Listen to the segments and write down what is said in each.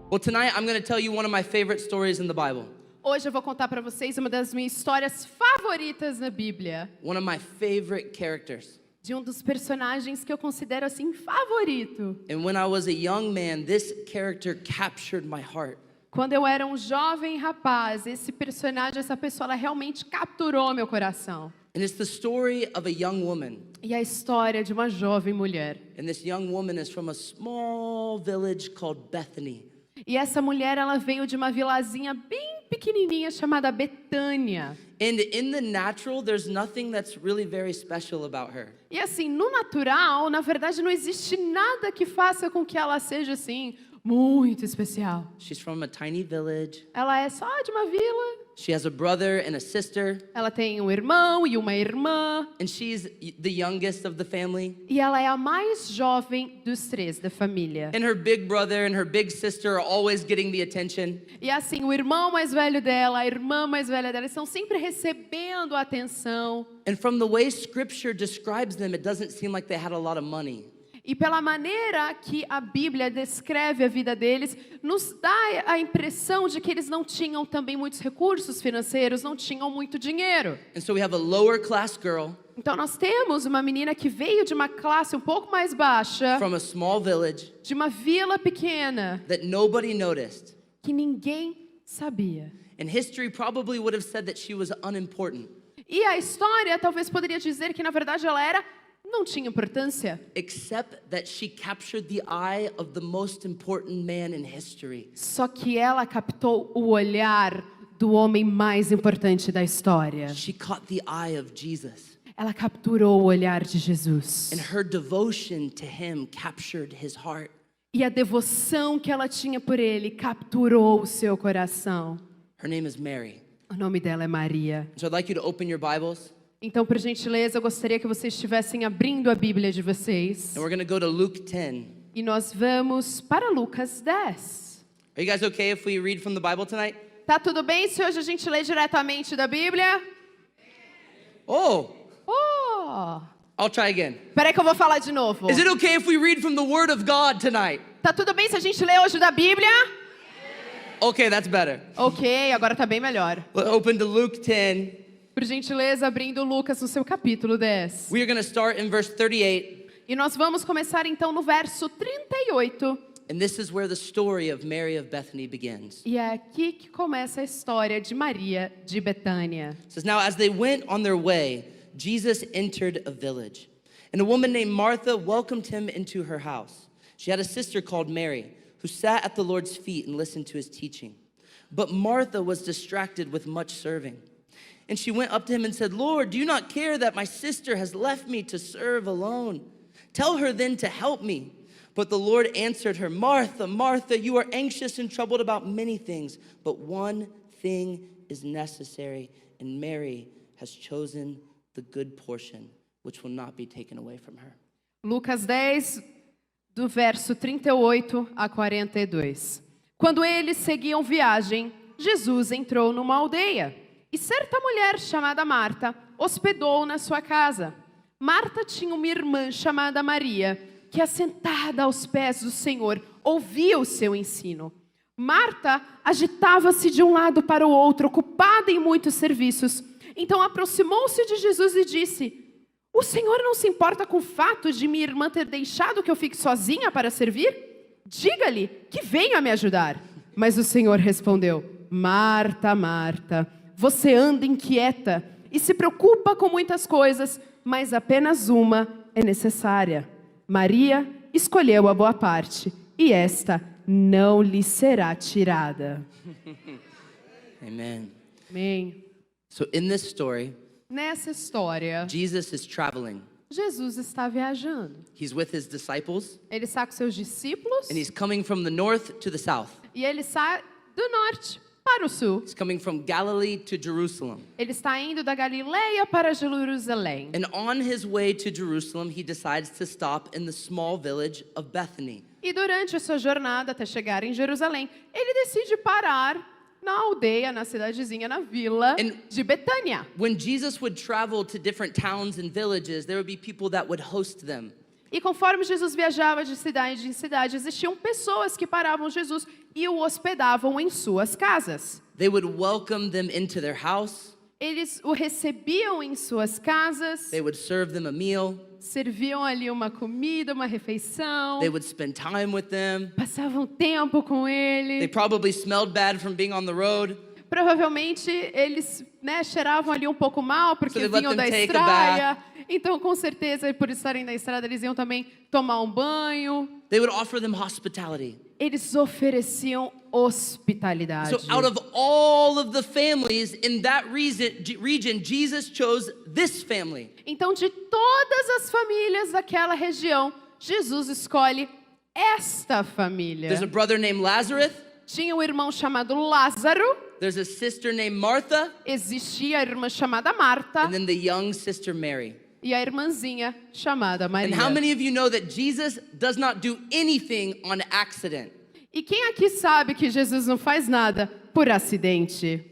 Well, tonight I'm going to tell you one of my favorite stories in the Bible. Hoje eu vou contar para vocês uma das minhas histórias favoritas na Bíblia. One of my favorite characters. De um dos personagens que eu considero assim favorito. And when I was a young man, this character captured my heart. Quando eu era um jovem rapaz, esse personagem, essa pessoa, ela realmente capturou meu coração. And it's the story of a young woman. E a história de uma jovem mulher. And this young woman is from a small village called Bethany. E essa mulher, ela veio de uma vilazinha bem pequenininha chamada Betânia. And in the natural, there's nothing that's really very special about her. E assim, no natural, na verdade, não existe nada que faça com que ela seja assim muito especial. She's from a tiny village. Ela é só de uma vila. She has a brother and a sister. Ela tem um irmão e uma irmã. And she's the youngest of the family. E ela é a mais jovem dos três da família. And her big brother and her big sister are always getting the attention. E assim, o irmão mais velho dela, a irmã mais velha dela, estão sempre recebendo atenção. And from the way Scripture describes them, it doesn't seem like they had a lot of money. E pela maneira que a Bíblia descreve a vida deles, nos dá a impressão de que eles não tinham também muitos recursos financeiros, não tinham muito dinheiro. And so we have a lower class girl Então nós temos uma menina que veio de uma classe um pouco mais baixa, from a small village de uma vila pequena, that nobody noticed. que ninguém sabia. And history probably would have said that she was unimportant, E a história talvez poderia dizer que na verdade ela não tinha importância. except that she captured the eye of the most important man in history. Só que ela captou o olhar do homem mais importante da história. She caught the eye of Jesus. Ela capturou o olhar de Jesus. And her devotion to him captured his heart. E a devoção que ela tinha por ele capturou o seu coração. Her name is Mary. O nome dela é Maria. So I'd like you to open your Bibles. Então, por gentileza, eu gostaria que vocês estivessem abrindo a Bíblia de vocês. And we're going to go to Luke 10. E nós vamos para Lucas 10. Are you guys okay if we read from the Bible tonight? Tá tudo bem se hoje a gente lê diretamente da Bíblia? Oh, Oh! I'll try again. Peraí que eu vou falar de novo. Is it okay if we read from the Word of God tonight? Tá tudo bem se a gente lê hoje da Bíblia? Okay, that's better. Ok, agora tá bem melhor. We'll open to Luke 10. Por gentileza, abrindo Lucas no seu capítulo 10. We are going to start in verse 38. E nós vamos começar então no verso 38. And this is where the story of Mary of Bethany begins. E é aqui que começa a história de Maria de Betânia. It says, now as they went on their way, Jesus entered a village. And a woman named Martha welcomed him into her house. She had a sister called Mary, who sat at the Lord's feet and listened to his teaching. But Martha was distracted with much serving. And she went up to him and said, Lord, do you not care that my sister has left me to serve alone? Tell her then to help me. But the Lord answered her, Martha, Martha, you are anxious and troubled about many things, but one thing is necessary, and Mary has chosen the good portion, which will not be taken away from her. Lucas 10, do verso 38 a 42. Quando eles seguiam viagem, Jesus entrou numa aldeia. E certa mulher chamada Marta hospedou na sua casa. Marta tinha uma irmã chamada Maria, que assentada aos pés do Senhor, ouvia o seu ensino. Marta agitava-se de um lado para o outro, ocupada em muitos serviços. Então aproximou-se de Jesus e disse, o Senhor não se importa com o fato de minha irmã ter deixado que eu fique sozinha para servir? Diga-lhe que venha me ajudar. Mas o Senhor respondeu, Marta, Marta, você anda inquieta e se preocupa com muitas coisas, mas apenas uma é necessária. Maria escolheu a boa parte, e esta não lhe será tirada. Amen. Amém. So in this story, Nessa história, Jesus is traveling. Jesus está viajando. He's with his disciples, Ele está com seus discípulos, and he's coming from the north to the south. e ele sai do norte para o sul. He's coming from Galilee to Jerusalem. Ele está indo da Galileia para Jerusalém. And on his way to Jerusalem, he decides to stop in the small village of Bethany. E durante a sua jornada até chegar em Jerusalém, ele decide parar na aldeia, na cidadezinha, na vila de Betânia. When Jesus would travel to different towns and villages, there would be people that would host them. E conforme Jesus viajava de cidade em cidade, existiam pessoas que paravam Jesus e o hospedavam em suas casas. They would welcome them into their house. Eles o recebiam em suas casas, They would serve them a meal. serviam ali uma comida, uma refeição, They would spend time with them. passavam tempo com They ele. probably smelled bad from being on the road. Provavelmente eles, cheiravam ali um pouco mal, So porque they let vinham them da take a estrada. Então, com certeza, por estarem na estrada, eles iam também tomar um banho. They would offer them hospitality. Eles ofereciam hospitalidade. So out of all of the families in that region, Jesus chose this family. Então, de todas as famílias daquela região, Jesus escolhe esta família. There's a brother named Lazarus. Tinha um irmão chamado Lázaro, There's a sister named Martha. existia a irmã chamada Marta And then the young sister Mary. e a irmãzinha chamada And Maria. how many of you know that Jesus does not do anything on accident? E quem aqui sabe que Jesus não faz nada por acidente?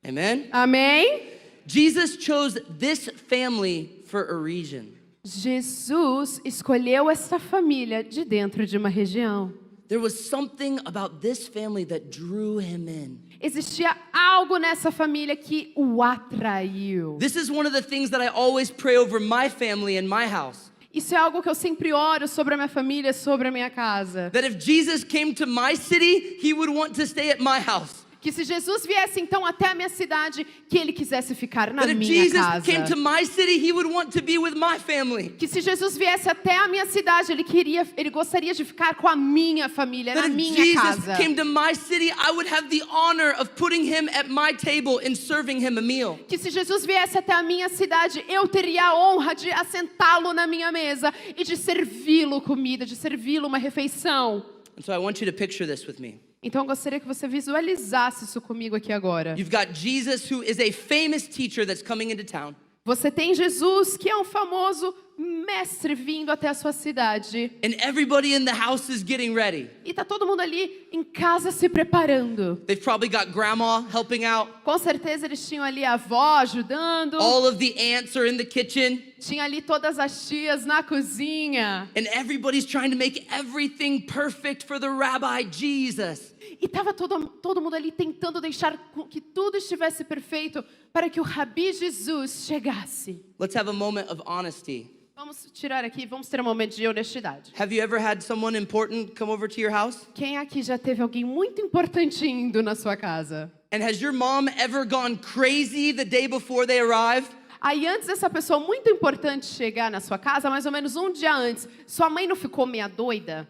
Amen? Amém? Jesus chose this family for a region. Jesus escolheu esta família de dentro de uma região. There was something about this family that drew him in. Existia algo nessa família que o atraiu. This is one of the things that I always pray over my family and my house. Isso é algo que eu sempre oro sobre a minha família, sobre a minha casa. That if Jesus came to my city, he would want to stay at my house. Que se Jesus viesse então até a minha cidade, que ele quisesse ficar na That if minha Jesus casa. came to my city, he would want to be with my family. Que se Jesus viesse até a minha cidade, ele gostaria de ficar com a minha família, That na if minha Jesus casa. came to my city, I would have the honor of putting him at my table and serving him a meal. Que se Jesus viesse até a minha cidade, eu teria a honra de assentá-lo na minha mesa e de servi-lo comida, de servi-lo uma refeição. And so I want you to picture this with me. Então eu gostaria que você visualizasse isso comigo aqui agora. You've got Jesus, who is a famous teacher that's coming into town. Você tem Jesus, que é um famoso mestre vindo até a sua cidade. And everybody in the house is getting ready. E tá todo mundo ali em casa se preparando. They've probably got grandma helping out. Com certeza eles tinham ali a avó ajudando. All of the aunts are in the kitchen. Tinha ali todas as tias na cozinha. And everybody's trying to make everything perfect for the Rabbi Jesus. E estava todo mundo ali tentando deixar com que tudo estivesse perfeito para que o Rabi Jesus chegasse. Let's have a moment of honesty. Vamos tirar aqui, vamos ter um momento de honestidade. Have you ever had someone important come over to your house? Quem aqui já teve alguém muito importante indo na sua casa? And has your mom ever gone crazy the day before they arrive? Aí antes dessa pessoa muito importante chegar na sua casa, mais ou menos um dia antes, sua mãe não ficou meia doida?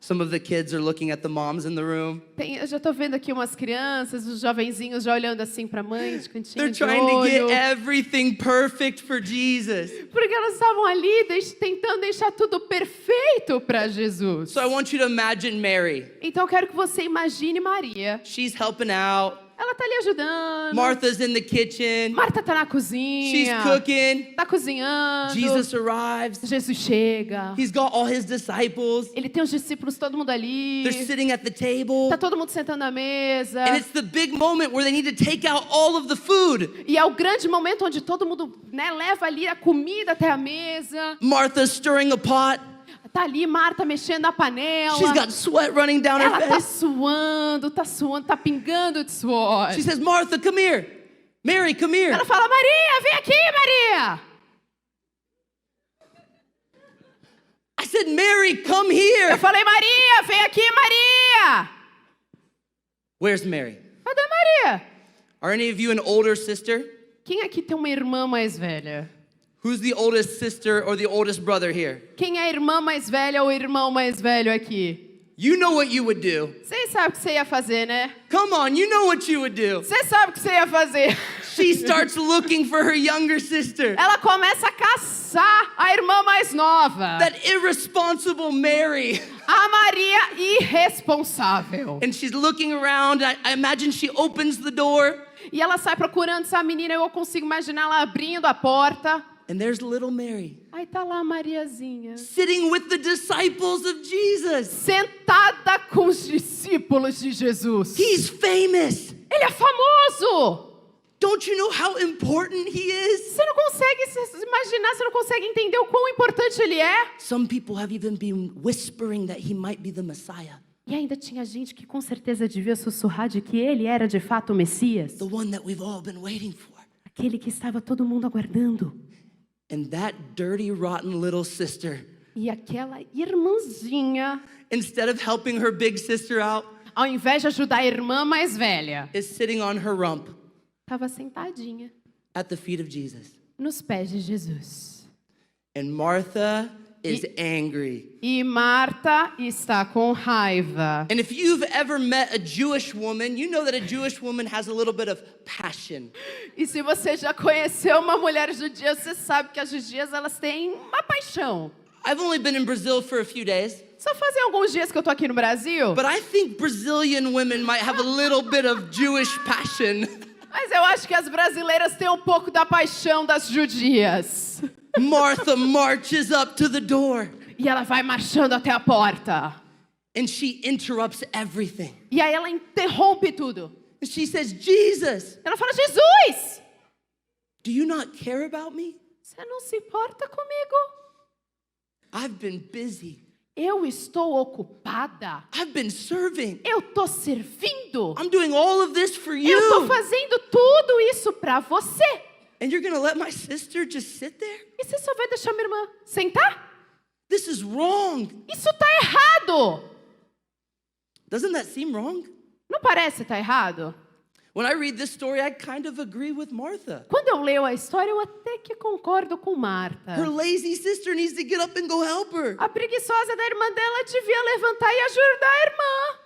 Some of the kids are looking at the moms in the room. Eu já tô vendo aqui umas crianças, os jovenzinhos já olhando assim pra mãe, de cantinho They're de trying to get olho. everything perfect for Jesus. Porque elas estavam ali tentando deixar tudo perfeito para Jesus. So I want you to imagine Mary. Então eu quero que você imagine Maria. She's helping out. Ela tá ali ajudando. Martha's in the kitchen. Marta tá na She's cozinha. cooking. Tá cozinhando. Jesus arrives. Jesus chega. He's got all his disciples. Ele tem os discípulos, todo mundo ali. They're sitting at the table. Tá todo mundo sentando na mesa. And it's the big moment where they need to take out all of the food. E é o grande momento onde todo mundo, leva ali a comida até a mesa. Martha's stirring a pot. Tá ali Marta mexendo na panela. She's got sweat running down her Ela tá face. suando, tá pingando de suor. She says, Martha, come here. Mary, come here. Ela fala, Maria, vem aqui, Maria. I said, Mary, come here. Eu falei, Maria, vem aqui, Maria. Where's Mary? Cadê Maria? Are any of you an older sister? Quem aqui tem uma irmã mais velha? Who's the oldest sister or the oldest brother here? Quem é a irmã mais velha ou o irmão mais velho aqui? You know what you would do. Vocês sabem o que você ia fazer, né? Come on, you know what you would do. Você sabe o que você ia fazer. She starts looking for her younger sister. Ela começa a caçar a irmã mais nova. That irresponsible Mary. A Maria irresponsável. And she's looking around. I imagine she opens the door. E ela sai procurando essa menina. Eu consigo imaginar ela abrindo a porta. And there's little Mary. Aí tá lá a Mariazinha. Sitting with the disciples of Jesus. Sentada com os discípulos de Jesus. He's famous. Ele é famoso. Don't you know how important he is? Você não consegue se imaginar, você não consegue entender o quão importante ele é? Some people have even been whispering that he might be the Messiah, E ainda tinha gente que com certeza devia sussurrar de que ele era de fato o Messias. the one that we've all been waiting for. Aquele que estava todo mundo aguardando. And that dirty, rotten little sister, E aquela irmãzinha, instead of helping her big sister out, ao invés de ajudar a irmã mais velha, is sitting on her rump estava sentadinha at the feet of Jesus. nos pés de Jesus. And Martha is angry. E Marta está com raiva. And if you've ever met a Jewish woman, you know that a Jewish woman has a little bit of passion. E se você já conheceu uma mulher judia, você sabe que as judias elas têm uma paixão. I've only been in Brazil for a few days, Só fazem alguns dias que eu tô aqui no Brasil, but I think Brazilian women might have a little bit of Jewish passion. mas eu acho que as brasileiras têm um pouco da paixão das judias. Martha marches up to the door E ela vai marchando até a porta. and she interrupts everything. E aí ela interrompe tudo. And she says, Jesus, Ela fala, Jesus, do you not care about me? você não se importa comigo? I've been busy. Eu estou ocupada. I've been serving. Eu tô servindo. I'm doing all of this for Eu tô you. fazendo tudo isso pra você. And you're going to let my sister just sit there? E você só vai deixar minha irmã sentar? This is wrong. Isso tá errado. Doesn't that seem wrong? Não parece tá errado? When I read this story, I kind of agree with Martha. Quando eu leio a história, eu até que concordo com Marta. Her lazy sister needs to get up and go help her. A preguiçosa da irmã dela devia levantar e ajudar a irmã.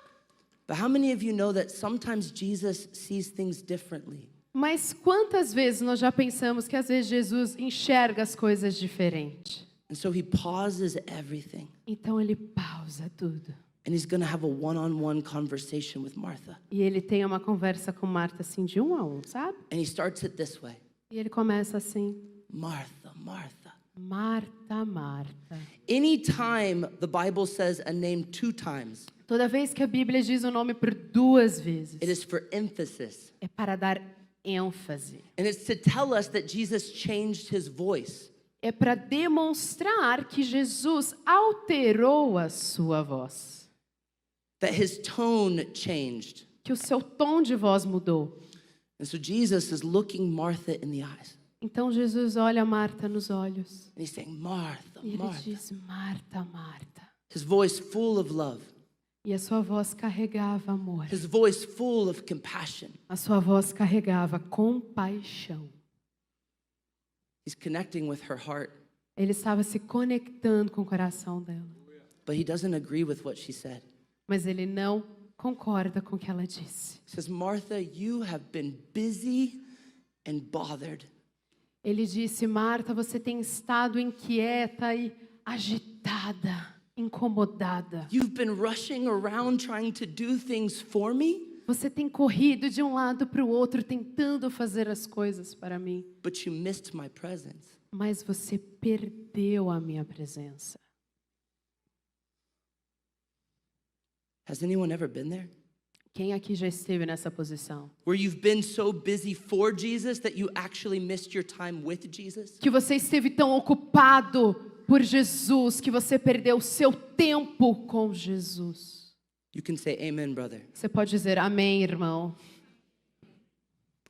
But how many of you know that sometimes Jesus sees things differently? Mas quantas vezes nós já pensamos que às vezes Jesus enxerga as coisas diferente? And so he pauses everything. Então ele pausa tudo. And he's going to have a one-on-one conversation with Martha. E ele tem uma conversa com Marta assim de um a um, sabe? And he starts it this way. E ele começa assim: Martha, Martha. Marta, Marta. Anytime the Bible says a name 2 times, Toda vez que a Bíblia diz o nome por 2 vezes, it is for emphasis. é para dar ênfase. And it's to tell us that Jesus changed his voice. É para demonstrar que Jesus alterou a sua voz. That his tone changed. Que o seu tom de voz mudou. And so Jesus is looking Martha in the eyes. Então Jesus olha Marta nos olhos. And he's saying, Martha, E ele Martha. diz, Marta, Marta. His voice full of love. E a sua voz carregava amor. His voice full of compassion. A sua voz carregava compaixão. He's connecting with her heart. Ele estava se conectando com o coração dela. But he doesn't agree with what she said. Mas ele não concorda com o que ela disse. He says, Martha, you have been busy and bothered. Ele disse, Marta, você tem estado inquieta e agitada, incomodada. You've been rushing around trying to do things for me, Você tem corrido de um lado para o outro, tentando fazer as coisas para mim. but you missed my presence. Mas você perdeu a minha presença. Has anyone ever been there? Quem aqui já esteve nessa posição? Where you've been so busy for Jesus that you actually missed your time with Jesus? Que você esteve tão ocupado por Jesus que você perdeu o seu tempo com Jesus. You can say amen, brother. Você pode dizer amém, irmão.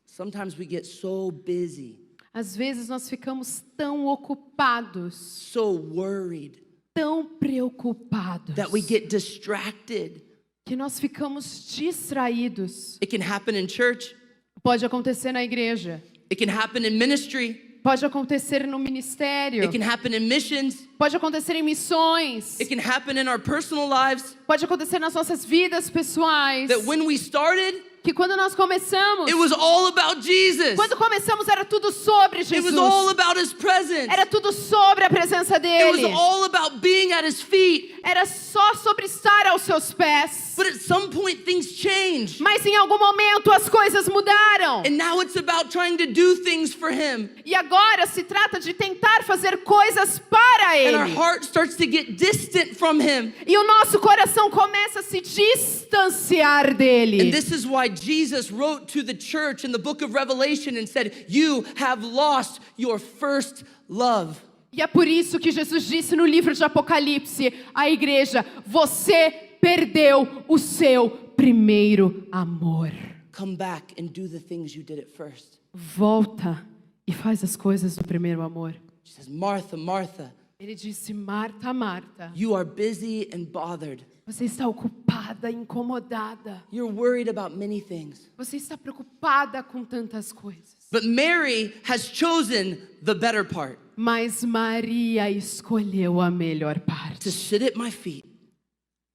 Sometimes we get so busy, Às vezes nós ficamos tão ocupados, so worried, tão preocupados, that we get distracted. que nós ficamos distraídos. It can happen in church. Pode acontecer na igreja. It can happen in ministry. Pode acontecer no ministério. It can happen in missions. Pode acontecer em missões. It can happen in our personal lives. Pode acontecer nas nossas vidas pessoais. That when we started, Que quando nós começamos, it was all about Jesus. quando começamos era tudo sobre It Jesus. was all about His presence. Era tudo sobre a presença It was dele. all about being at His feet. Era só sobre estar aos seus pés. But at some point things changed. Mas em algum momento as coisas mudaram. And now it's about trying to do things for Him. E agora se trata de tentar fazer coisas para a And our Ele. heart starts to get distant from him. E o nosso coração começa a se distanciar dele. And this is why Jesus wrote to the church in the book of Revelation and said, "You have lost your first love." E é por isso que Jesus disse no livro de Apocalipse à igreja: você perdeu o seu primeiro amor. Come back and do the things you did at first. Volta e faz as coisas do primeiro amor. She says, "Martha, Martha, Ele disse: Marta, Marta, you are busy and bothered. você está ocupada, incomodada. You're worried about many things. Você está preocupada com tantas coisas. But Mary has chosen the better part, Mas Maria escolheu a melhor to parte. sit at my feet,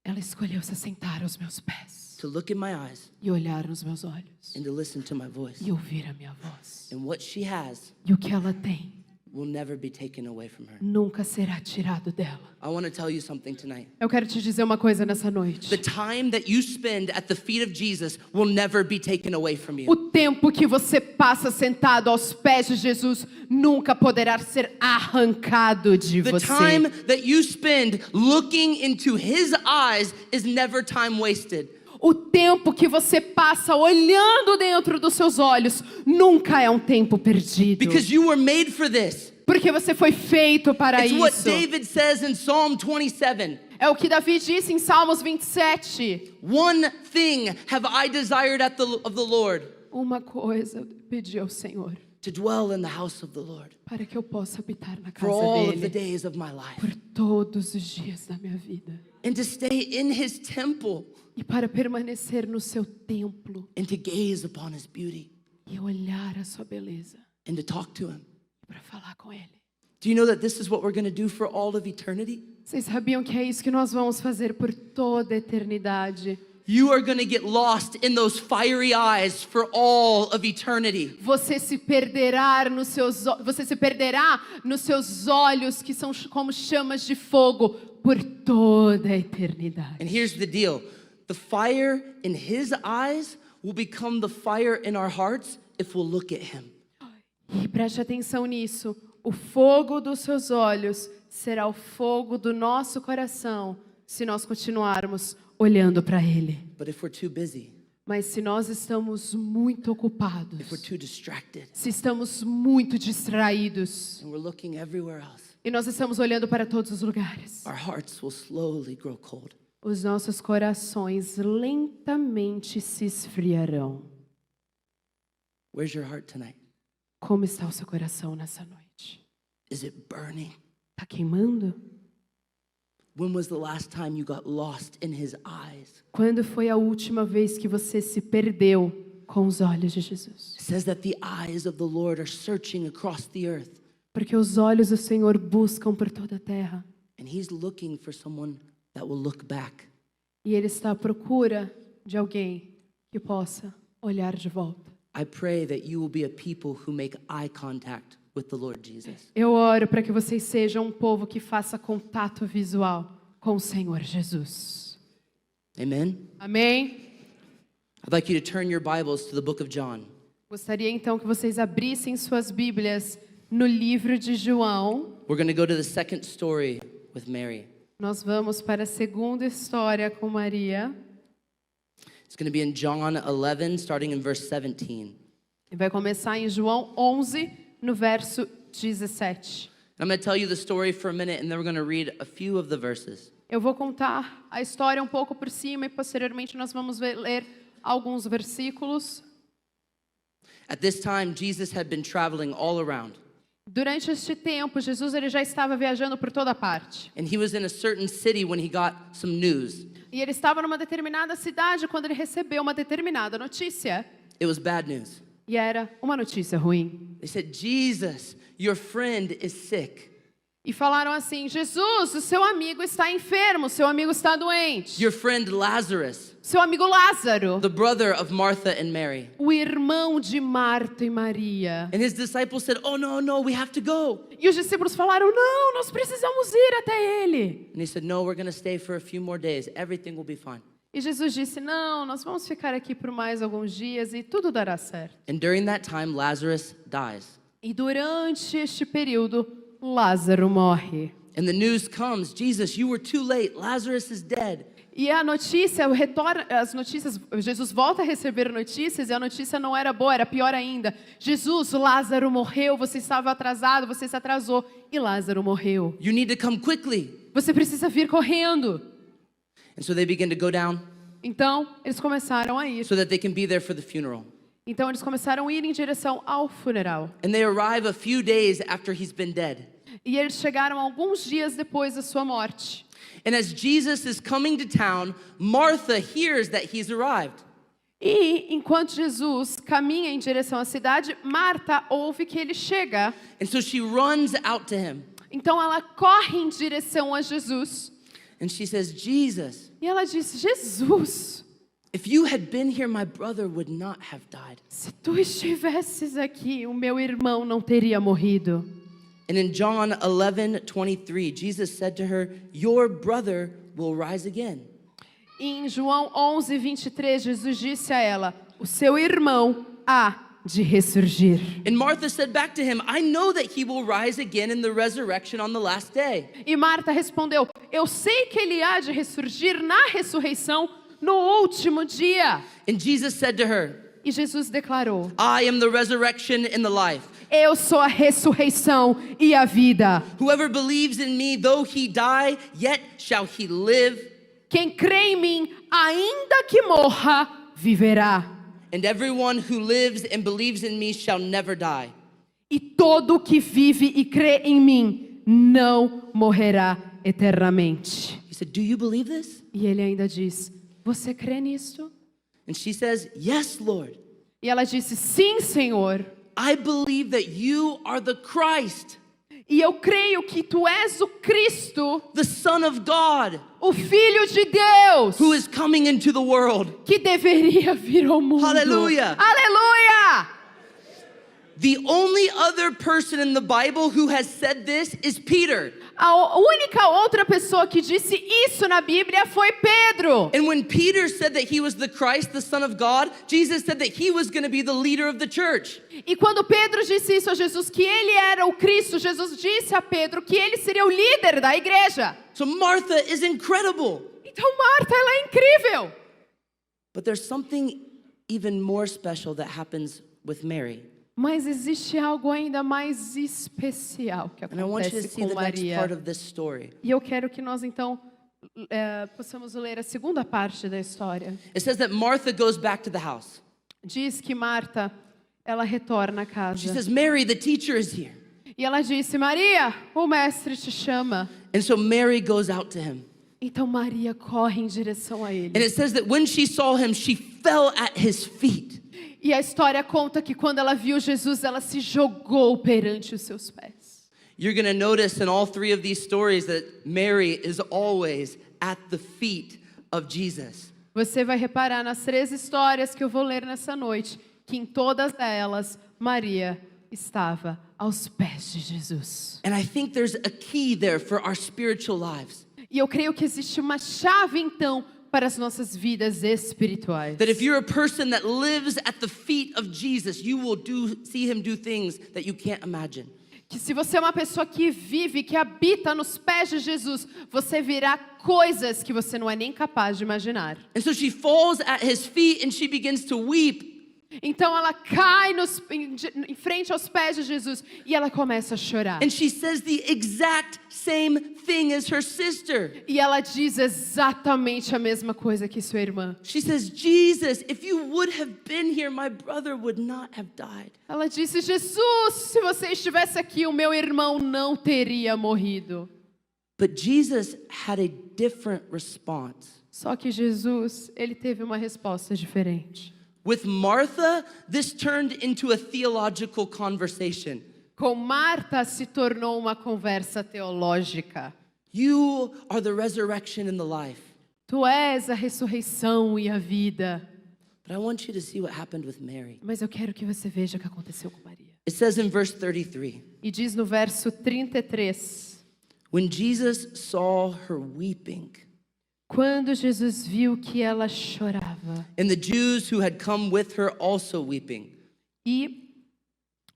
Ela escolheu se sentar aos meus pés to look in my eyes, e olhar nos meus olhos and to listen to my voice. e ouvir a minha voz. And what she has E o que ela tem will never be taken away from her." nunca será tirado dela. I want to tell you something tonight. Eu quero te dizer uma coisa nessa noite. The time that you spend at the feet of Jesus will never be taken away from you. O tempo que você passa sentado aos pés de Jesus nunca poderá ser arrancado de The você. time that you spend looking into his eyes is never time wasted. O tempo que você passa olhando dentro dos seus olhos nunca é um tempo perdido. Because you were made for this. Porque você foi feito para It's what isso. David says in Psalm 27. É o que Davi disse em Salmos 27. One thing have I desired of the Lord, Uma coisa eu pedi ao Senhor, to dwell in the house of the Lord para que eu possa habitar na for casa all of the dele days of my life, por todos os dias da minha vida. and to stay in his temple E para permanecer no seu templo and to gaze upon his beauty e olhar a sua beleza and to talk to him. para falar com ele. Do you know that this is what we're going to do for all of eternity? Vocês sabiam que é isso que nós vamos fazer por toda a eternidade? You are going to get lost in those fiery eyes for all of eternity. Você se perderá nos seus olhos que são como chamas de fogo por toda a eternidade. And here's the deal. The fire in his eyes will become the fire in our hearts if we'll look at him. E preste atenção nisso. O fogo dos seus olhos será o fogo do nosso coração se nós continuarmos olhando para ele. But if we're too busy, Mas se nós estamos muito ocupados, if we're too distracted, se estamos muito distraídos and we're looking everywhere else, e nós estamos olhando para todos os lugares, our hearts will slowly grow cold. os nossos corações lentamente se esfriarão. Where's your heart tonight? Como está o seu coração nessa noite? Is it burning? Está queimando? When was the last time you got lost in his eyes? Quando foi a última vez que você se perdeu com os olhos de Jesus? It says that the eyes of the Lord are searching across the earth, Porque os olhos do Senhor buscam por toda a terra. and he's looking for someone that will look back. E Ele está à procura de alguém que possa olhar de volta. I pray that you will be a people who make eye contact with the Lord Jesus. Eu oro para que vocês sejam um povo que faça contato visual com o Senhor Jesus. Amen? Amém? I'd like you to turn your Bibles to the book of John. Gostaria então que vocês abrissem suas Bíblias no livro de João. We're going to go to the second story with Mary. Nós vamos para a segunda história com Maria. It's going to be in John 11, starting in verse 17. E vai começar em João 11, no verso 17. I'm going to tell you the story for a minute, and then we're going to read a few of the verses. Eu vou contar a história um pouco por cima e posteriormente nós vamos ler alguns versículos. At this time, Jesus had been traveling all around, Durante este tempo, Jesus ele já estava viajando por toda parte. and he was in a certain city when he got some news. E ele estava numa determinada cidade quando ele recebeu uma determinada notícia. It was bad news. E era uma notícia ruim. They said, "Jesus, your friend is sick. E falaram assim: Jesus, o seu amigo está enfermo, seu amigo está doente. Your friend Lazarus, Seu amigo Lázaro, the brother of Martha and Mary." o irmão de Marta e Maria. And his disciples said, "Oh, no, we have to go." E os discípulos falaram: não, nós precisamos ir até ele. And he said, "No, we're going to stay for a few more days. Everything will be fine." E Jesus disse: não, nós vamos ficar aqui por mais alguns dias e tudo dará certo. And during that time, Lazarus dies. E durante este período, Lázaro morre. And the news comes, Jesus, you were too late. Lazarus is dead. E a notícia, as notícias, Jesus volta a receber notícias e a notícia não era boa, era pior ainda. Jesus, Lázaro morreu, você estava atrasado, você se atrasou e Lázaro morreu. You need to come quickly. Você precisa vir correndo. And so they begin to go down Então, eles começaram a ir. so that they can be there for the funeral. Então, eles começaram a ir em direção ao funeral. And they arrive a few days after he's been dead. E eles chegaram alguns dias depois da sua morte. And as Jesus is coming to town, Martha hears that he's arrived. E, enquanto Jesus caminha em direção à cidade, Marta ouve que ele chega. And so she runs out to him. Então, ela corre em direção a Jesus. And she says, Jesus, E ela disse, Jesus, if you had been here, my brother would not have died. se tu estivesses aqui, o meu irmão não teria morrido. And in John 11:23, Jesus said to her, your brother will rise again. E em João 11:23, Jesus disse a ela, o seu irmão há de ressurgir. And Martha said back to him, I know that he will rise again in the resurrection on the last day. E Marta respondeu, eu sei que ele há de ressurgir na ressurreição no último dia. And Jesus said to her, E Jesus declarou, I am the resurrection and the life. eu sou a ressurreição e a vida. Whoever believes in me, though he die, yet shall he live. Quem crê em mim, ainda que morra, viverá. And everyone who lives and believes in me shall never die. E todo que vive e crê em mim não morrerá eternamente. He said, do you believe this? E ele ainda diz, você crê nisso? And she says, yes, Lord. E ela disse, sim, Senhor. I believe that you are the Christ, E eu creio que tu és o Cristo, the Son of God, o Filho de Deus, who is coming into the world. que deveria vir ao mundo. Aleluia! Aleluia! The only other person in the Bible who has said this is Peter. A única outra pessoa que disse isso na Bíblia foi Pedro. And when Peter said that he was the Christ, the Son of God, Jesus said that he was going to be the leader of the church. E quando Pedro disse isso a Jesus, que ele era o Cristo, Jesus disse a Pedro que ele seria o líder da igreja. So Martha is incredible. Então Marta, ela é incrível. But there's something even more special that happens with Mary. Mas existe algo ainda mais especial que And I want you to acontece see com the next part Maria. of this story. E eu quero que nós então possamos ler a segunda parte da história. It says that Martha goes back to the house. Diz que Marta, ela retorna a She casa. says, Mary, the teacher is here. E ela disse, Maria, o mestre te chama. And so Mary goes out to him. Então Maria corre em direção a ele. And it says that when she saw him, she fell at his feet. E a história conta que quando ela viu Jesus, ela se jogou perante os seus pés. You're going to notice in all three of these stories that Mary is always at the feet of Jesus. Você vai reparar nas 3 histórias que eu vou ler nessa noite, que em todas elas, Maria estava aos pés de Jesus. And I think there's a key there for our spiritual lives. E eu creio que existe uma chave, então, para as nossas vidas espirituais. That if you're a person that lives at the feet of Jesus, you will see him do things that you can't imagine. Que se você é uma pessoa que vive, que habita nos pés de Jesus, você verá coisas que você não é nem capaz de imaginar. And so she falls at his feet and she begins to weep. Então ela cai em frente aos pés de Jesus e ela começa a chorar. And she says the exact same thing as her sister. E ela diz exatamente a mesma coisa que sua irmã. She says, Jesus, if you would have been here, my brother would not have died. Ela disse, Jesus, se você estivesse aqui, o meu irmão não teria morrido. But Jesus had a different response. Só que Jesus, ele teve uma resposta diferente. With Martha, this turned into a theological conversation. Com Marta se tornou uma conversa teológica. You are the resurrection and the life. Tu és a ressurreição e a vida. But I want you to see what happened with Mary. Mas eu quero que você veja o que aconteceu com Maria. It says in verse 33, E diz no verso 33, when Jesus saw her weeping, quando Jesus viu que ela chorava, and the Jews who had come with her also weeping, e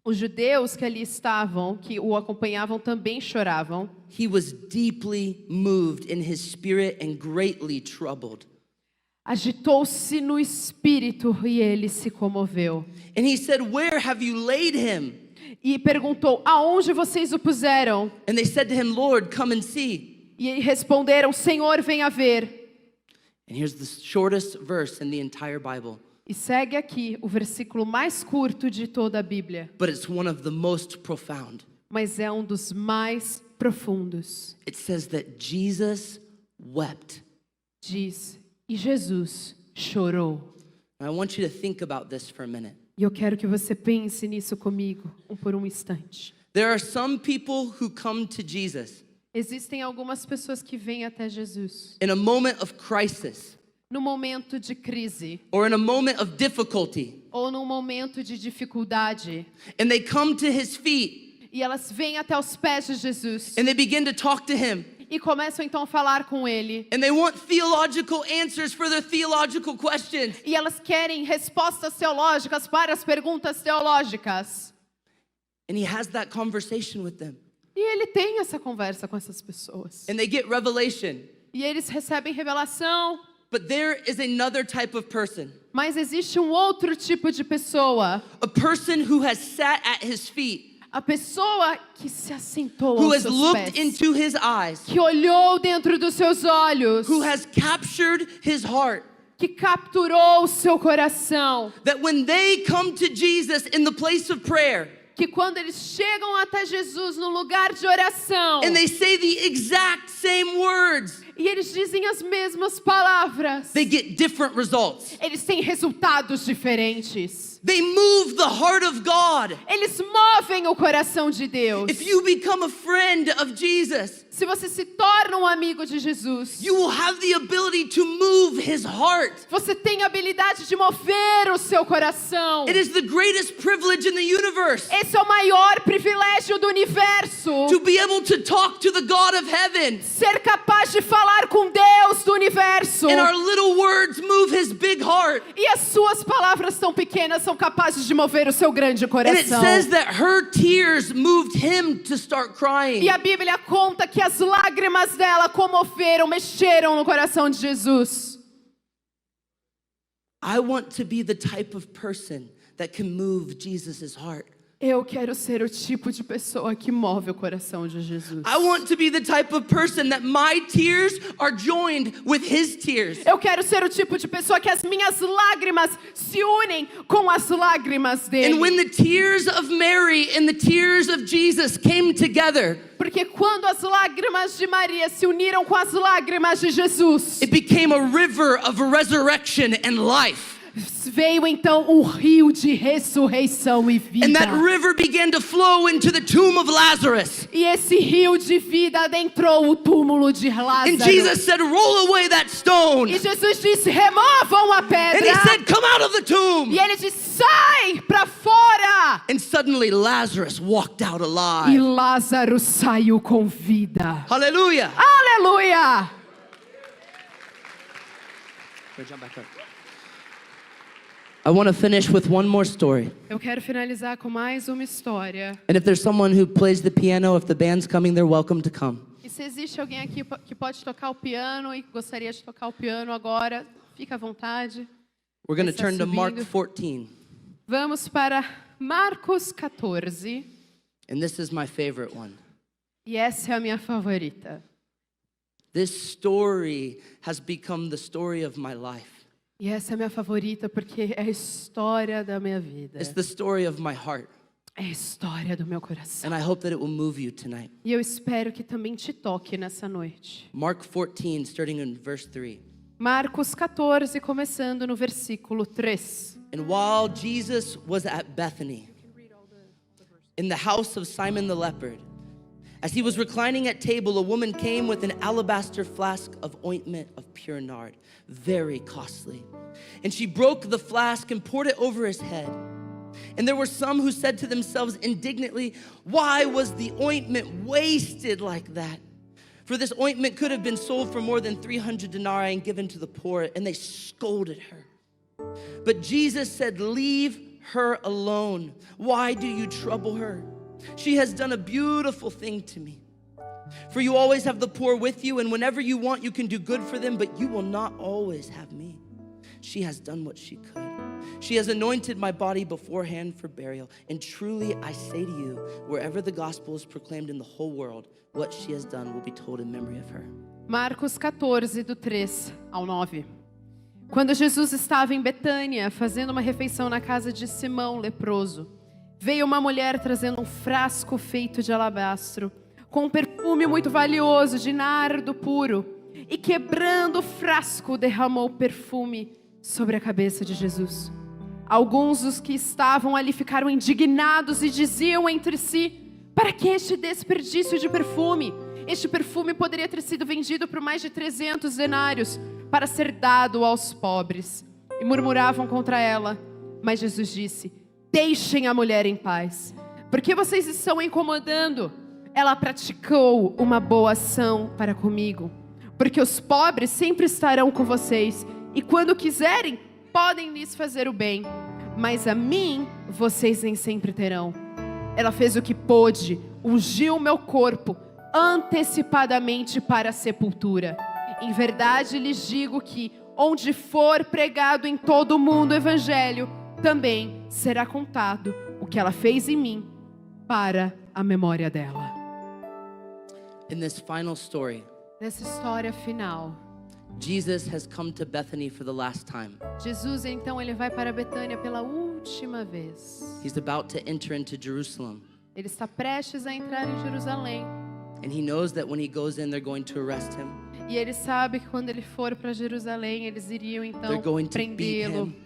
Os judeus que ali estavam, que o acompanhavam, também choravam. He was deeply moved in his spirit and greatly troubled. Agitou-se no espírito e ele se comoveu. And he said, "Where have you laid him?" E perguntou, aonde vocês o puseram? And they said to him, "Lord, come and see." E responderam, Senhor, venha ver. And here's the shortest verse in the entire Bible, E segue aqui o versículo mais curto de toda a Bíblia, but it's one of the most profound. mas é um dos mais profundos. It says that Jesus wept. Diz, e Jesus chorou. And I want you to think about this for a minute. E eu quero que você pense nisso comigo por um instante. There are some people who come to Jesus Existem algumas pessoas que vêm até Jesus in a moment of crisis no momento de crise or in a moment of difficulty, ou num momento de dificuldade. and they come to his feet E elas vêm até os pés de Jesus and they begin to talk to him, e começam então a falar com ele. and they want theological answers for their theological questions. E elas querem respostas teológicas para as perguntas teológicas. And he has that conversation with them, E ele tem essa conversa com essas pessoas. and they get revelation. E eles recebem revelação. But there is another type of person, Mas existe um outro tipo de pessoa. a person who has sat at his feet, A pessoa que se assentou who aos has seus looked pés. into his eyes, Que olhou dentro dos seus olhos. who has captured his heart. Que capturou o seu coração. That when they come to Jesus in the place of prayer, Que quando eles chegam até Jesus no lugar de oração. and they say the exact same words, E eles dizem as mesmas palavras. they get different results. Eles têm resultados diferentes. They move the heart of God. Eles movem o coração de Deus. If you become a friend of Jesus, Se você se torna um amigo de Jesus, you will have the ability to move his heart. você tem a habilidade de mover o seu coração. It is the greatest privilege in the universe Esse é o maior privilégio do universo. to be able to talk to the God of heaven. Ser capaz de falar com Deus do universo. And our little words move his big heart. E as suas palavras tão pequenas são capazes de mover o seu grande And it coração. says that her tears moved him to start crying. E a Bíblia conta que as lágrimas dela comoveram, mexeram no coração de Jesus. I want to be the type of person that can move Jesus' heart. Eu quero ser o tipo de pessoa que move o coração de Jesus. I want to be the type of person that my tears are joined with his tears. Eu quero ser o tipo de pessoa que as minhas lágrimas se unem com as lágrimas dele. And when the tears of Mary and the tears of Jesus came together, Porque quando as lágrimas de Maria se uniram com as lágrimas de Jesus, it became a river of resurrection and life. veio então um rio de ressurreição e vida. And that river began to flow into the tomb of Lazarus. E esse rio de vida adentrou o túmulo de Lázaro. And Jesus said, "Roll away that stone." E Jesus disse, removam a And pedra. he said, "Come out of the tomb." E ele disse, sai para fora. And suddenly Lazarus walked out E alive. Lázaro saiu com vida. Hallelujah. Aleluia! Jump back up. I want to finish with one more story. Eu quero finalizar com mais uma história. And if there's someone who plays the piano, if the band's coming, they're welcome to come. E se existe alguém aqui que pode tocar o piano e gostaria de tocar o piano agora, fica à vontade. We're going to Está turn to Mark subindo. 14. Vamos para Marcos 14. And this is my favorite one. E essa é a minha favorita. This story has become the story of my life. E essa é a minha favorita porque é a história da minha vida. It's the story of my heart. É a história do meu coração. And I hope that it will move you tonight. E eu espero que também te toque nessa noite. Mark 14, starting in verse 3. Marcos 14, começando no versículo 3. And while Jesus was at Bethany, in the house of Simon the leper, as he was reclining at table, a woman came with an alabaster flask of ointment of pure nard, very costly. And she broke the flask and poured it over his head. And there were some who said to themselves indignantly, "Why was the ointment wasted like that? For this ointment could have been sold for more than 300 denarii and given to the poor." And they scolded her. But Jesus said, "Leave her alone. Why do you trouble her? She has done a beautiful thing to me. For you always have the poor with you, and whenever you want, you can do good for them, but you will not always have me. She has done what she could. She has anointed my body beforehand for burial. And truly, I say to you, wherever the gospel is proclaimed in the whole world, what she has done will be told in memory of her. Marcos 14, do 3 ao 9. Quando Jesus estava em Betânia, fazendo uma refeição na casa de Simão, leproso, veio uma mulher trazendo um frasco feito de alabastro, com um perfume muito valioso de nardo puro, e quebrando o frasco, derramou perfume sobre a cabeça de Jesus. Alguns dos que estavam ali ficaram indignados e diziam entre si: para que este desperdício de perfume? Este perfume poderia ter sido vendido por mais de 300 denários para ser dado aos pobres. E murmuravam contra ela. Mas Jesus disse: deixem a mulher em paz. Por que vocês estão incomodando? Ela praticou uma boa ação para comigo. Porque os pobres sempre estarão com vocês, e quando quiserem, podem lhes fazer o bem. Mas a mim, vocês nem sempre terão. Ela fez o que pôde, ungiu o meu corpo antecipadamente para a sepultura. Em verdade lhes digo que, onde for pregado em todo o mundo o evangelho, também será contado o que ela fez em mim para a memória dela. In this final story, Nessa história final, Jesus has come to Bethany for the last time. Jesus então ele vai para Betânia pela última vez. He's about to enter into Jerusalem. Ele está prestes a entrar em Jerusalém. And he knows that when he goes in, they're going to arrest him. E ele sabe que quando ele for para Jerusalém, eles iriam então They're going to beat prendê-lo. him.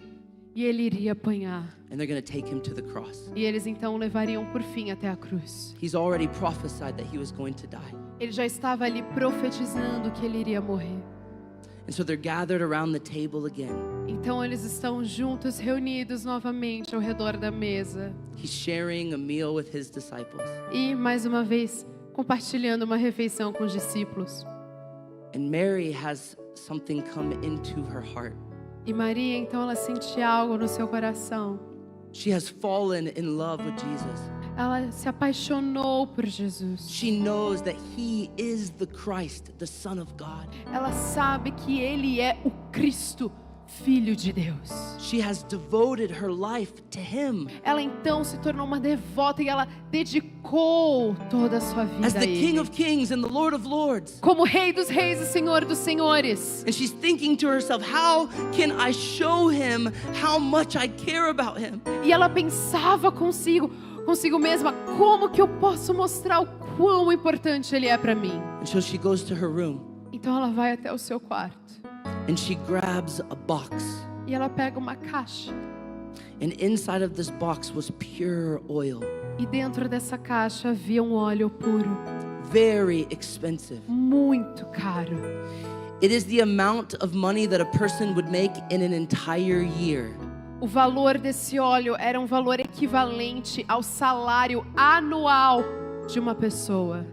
E ele iria apanhar. And they're going to take him to the cross. E eles então o levariam por fim até a cruz. He's already prophesied that he was going to die. Ele já estava ali profetizando que ele iria morrer. And so they're gathered around the table again. Então eles estão juntos, reunidos novamente ao redor da mesa. He's sharing a meal with his disciples. E, mais uma vez, compartilhando uma refeição com os discípulos. And Mary has something come into her heart. E Maria, então, ela sente algo no seu coração. She has fallen in love with Jesus. Ela se apaixonou por Jesus. She knows that he is the Christ, the Son of God. Ela sabe que ele é o Cristo, Filho de Deus. She has devoted her life to him. Ela então se tornou uma devota e ela dedicou toda a sua vida As a the King ele. of Kings and the Lord of Lords. Como Rei dos Reis e Senhor dos Senhores. And she's thinking to herself, how can I show him how much I care about him? E ela pensava consigo mesma, como que eu posso mostrar o quão importante ele é para mim? And so she goes to her room Então ela vai até o seu quarto and she grabs a box. e ela pega uma caixa. And inside of this box was pure oil, E dentro dessa caixa havia um óleo puro, very expensive. muito caro. It is the amount of money that a person would make in an entire year. O valor desse óleo era um valor equivalente ao salário anual de uma pessoa.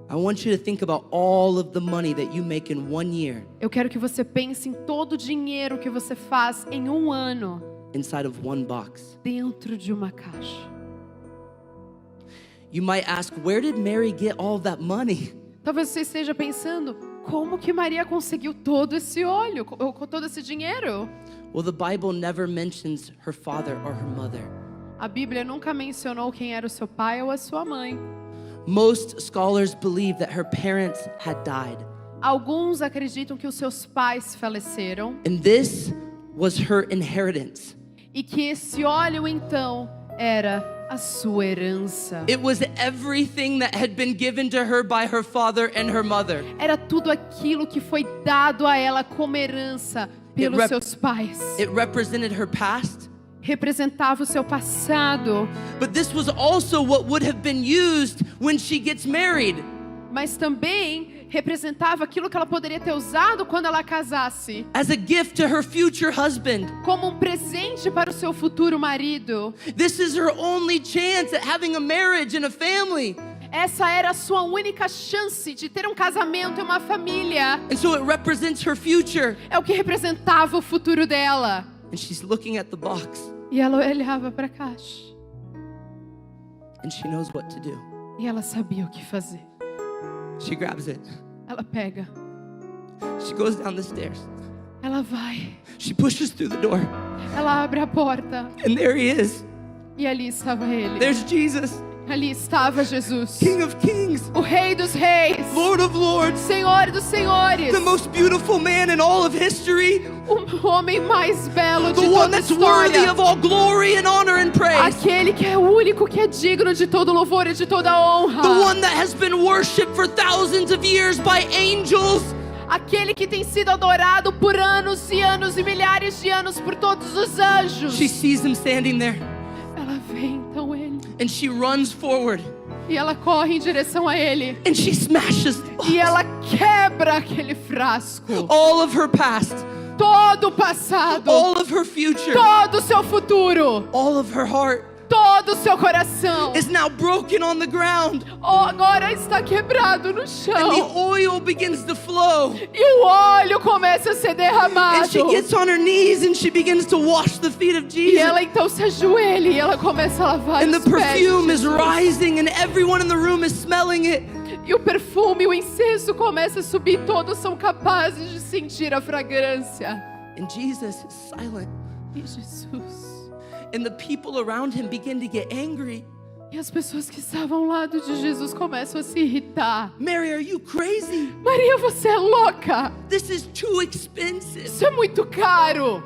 I want you to think about all of the money that you make in 1 year Eu quero que você pense em todo o dinheiro que você faz em um ano inside of one box. dentro de uma caixa. You might ask, where did Mary get all of that money? Talvez você esteja pensando, como que Maria conseguiu todo esse óleo, todo esse dinheiro? Well, the Bible never mentions her father or her mother. A Bíblia nunca mencionou quem era o seu pai ou a sua mãe. Most scholars believe that her parents had died. Alguns acreditam que os seus pais faleceram And this was her inheritance. e que esse óleo então era a sua herança. It was everything that had been given to her by her father and her mother. Era tudo aquilo que foi dado a ela como herança pelos seus pais. It represented her past, Representava o seu passado, but this was also what would have been used when she gets married. mas também representava aquilo que ela poderia ter usado quando ela casasse, As a gift to her future husband. como um presente para o seu futuro marido. This is her only chance at having a marriage and a family. Essa era a sua única chance de ter um casamento e uma família. And so it represents her future. É o que representava o futuro dela. And she's looking at the box. E ela olhava para a caixa. and she knows what to do. E ela sabia o que fazer. She grabs it. Ela pega. She goes down the stairs. Ela vai. She pushes through the door. Ela abre a porta. And there he is. E ali estava ele. There's Jesus, Ali estava Jesus. King of Kings, O Rei dos Reis. Lord of Lords, Senhor dos Senhores. the most beautiful man in all of history, O homem mais belo de the one toda a that's worthy história. of all glory and honor and praise, Aquele que é o único que é digno de todo louvor e de toda honra. the one that has been worshipped for thousands of years by angels, Aquele que tem sido adorado por anos e anos e milhares de anos por todos os anjos. She sees him standing there Ela vê então ele. and she runs forward E ela corre em direção a ele. and she smashes E ela quebra aquele frasco. all of her past, Todo o passado. all of her future, Todo o seu futuro. all of her heart Todo o seu coração. is now broken on the ground, Agora está quebrado no and the chão. oil begins to flow. E o óleo começa a ser derramado. And she gets on her knees and she begins to wash the feet of E Jesus. ela então se ajoelha e ela começa a lavar And the os pés de perfume is Jesus. rising and everyone in the room is smelling it. E o perfume, o incenso começa a subir. Todos são capazes de sentir a fragrância. And Jesus is silent. E Jesus. And the people around him begin to get angry. E as pessoas que estavam ao lado de Jesus começam a se irritar. Mary, are you crazy? Maria, você é louca. This is too expensive. Isso é muito caro.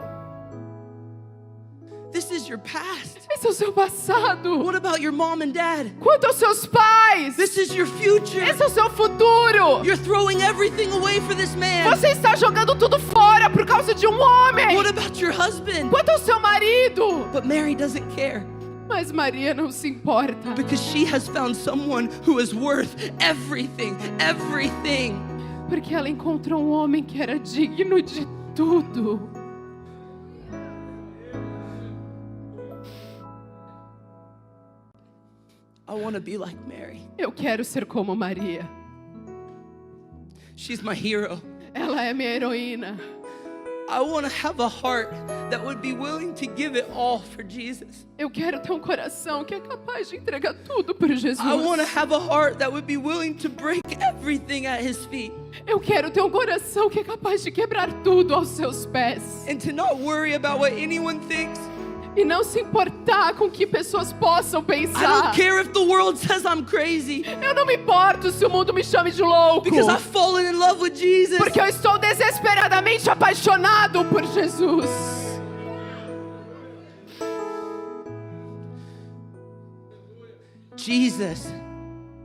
This is your past. Esse é o seu passado. What about your mom and dad? Quanto aos seus pais, This is your future. esse é o seu futuro. You're throwing everything away for this man. Você está jogando tudo fora por causa de um homem. What about your husband? Quanto ao seu marido. But Mary doesn't care Mas Maria não se importa. because she has found someone who is worth everything, everything. Porque ela encontrou um homem que era digno de tudo. I want to be like Mary. Eu quero ser como Maria. She's my hero. Ela é minha heroína. I want to have a heart that would be willing to give it all for Jesus. Eu quero ter um coração que é capaz de entregar tudo por Jesus. I want to have a heart that would be willing to break everything at his feet Eu quero ter um coração que é capaz de quebrar tudo aos seus pés. and to not worry about what anyone thinks. E não se importar com o que pessoas possam I pensar. don't care if the world says I'm crazy Eu não me importo se o mundo me chame de louco. because I've fallen in love with Jesus. Porque eu estou desesperadamente apaixonado por Jesus. Jesus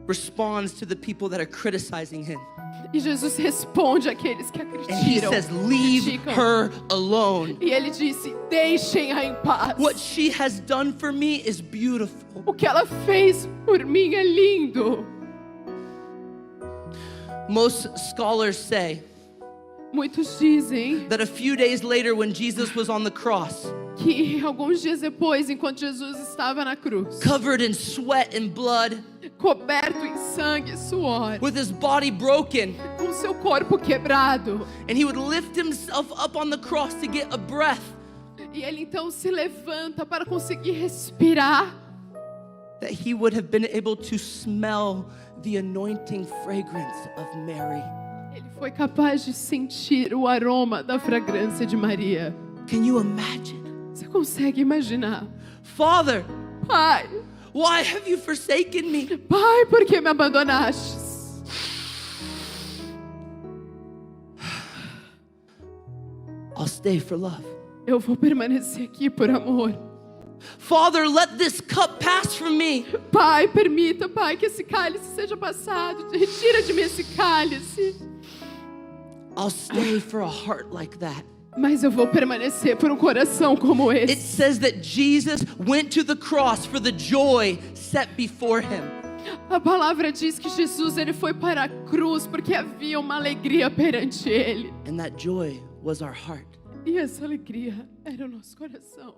responds to the people that are criticizing him. E Jesus responde àqueles que And he acreditam. says, leave criticam. her alone. E ele disse, deixem-a em paz. What she has done for me is beautiful. O que ela fez por mim é lindo. Most scholars say Muitos dizem that a few days later when Jesus was on the cross, que alguns dias depois, enquanto Jesus estava na cruz, covered in sweat and blood, coberto em sangue e suor, with his body broken, com seu corpo quebrado, and he would lift himself up on the cross to get a breath, e ele então se levanta para conseguir respirar, that he would have been able to smell the anointing fragrance of Mary. ele foi capaz de sentir o aroma da fragrância de Maria. Can you imagine? Você consegue imaginar? Father, Pai, why have you forsaken me? Pai, por que me abandonaste? I'll stay for love. Eu vou permanecer aqui por amor. Father, let this cup pass from me. Pai, permita, Pai, que esse cálice seja passado. Retira de mim esse cálice. I'll stay for a heart like that. Mas eu vou permanecer por um coração como It esse. says that Jesus went to the cross for the joy set before him. A palavra diz que Jesus ele foi para a cruz porque havia uma alegria perante ele. And that joy was our heart. E essa alegria era o nosso coração.